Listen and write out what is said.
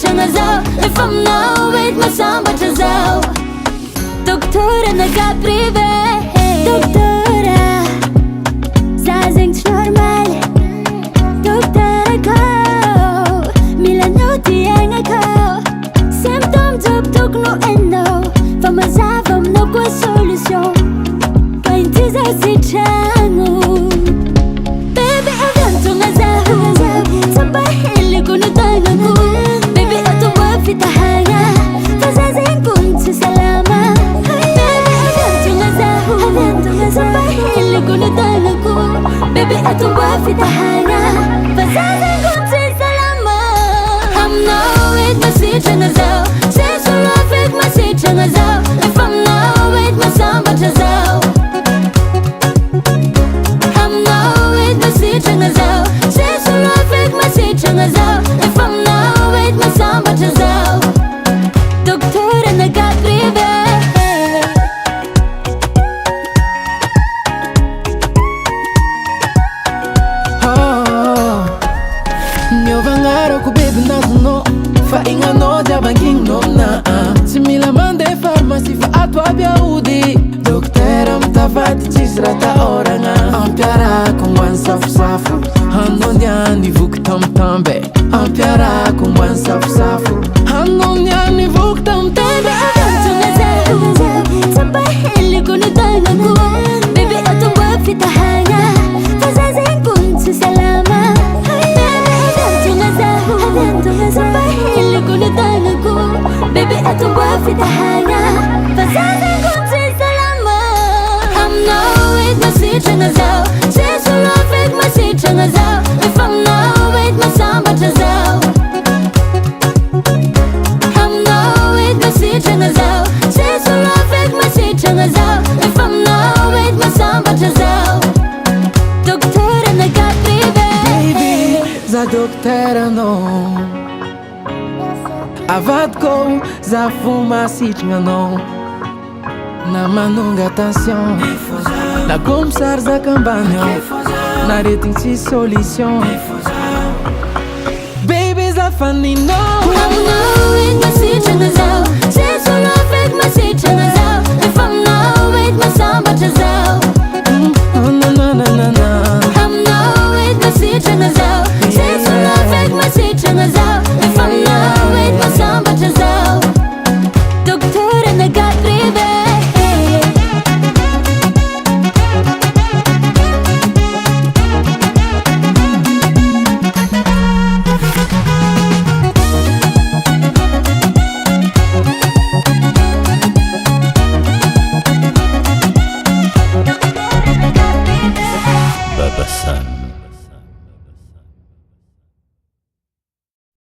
sitragna zao efa aminao edy masambatra zao Docteur naga privé Docteur za zegny tsy normal Docteur akao mila anao ty aignakao symptôme jiaby tokony ho hainao fa mazava aminao koa solution fa inty za sitragno Baby avantogna zaho sampaheliko no tagnako Baby atao fitahagna fa za zegny kony tsy salama Baby avantogna zaho sampaheliko no tagnako Baby atao fitahagna fa za zegny kony tsy salama Aminao edy masitragna zao c'est solo avec masitragna zao efa aminao edy masambatra zao Aminao edy masitragna zao c'est solo avec masitragna zao efa aminao edy masambatra zao Docteur naga privé Miovangarako baby nazonao fa ignanao jiabanginao na tsy mila mandeha farmacie fa ato aby aody Docteur mitavady tsisy raha tahoragna ampiarako mbany safosafo hanao niany voky tamtambe ampiarako mbany safosafo hanao niany voky tamtambe Avantogna zaho sampaheliko no tagnako Baby atao fitahagna fa za zegny kony tsy salama Avantogna zaho sampaheliko no tagnako Baby atao fitahagna fa za zegny kony tsy salama Aminao edy masitragna zao c'est solo avec masitragna zao efa aminao edy masambatra zao Aminao edy masitragna zao c'est solo avec masitragna zao efa aminao edy masambatra zao Docteur naga privé Baby, za docteur anao avadiko za foma sitragna anao na manonga attention na como sary zakambany na retigny tsy solution Baby za faninao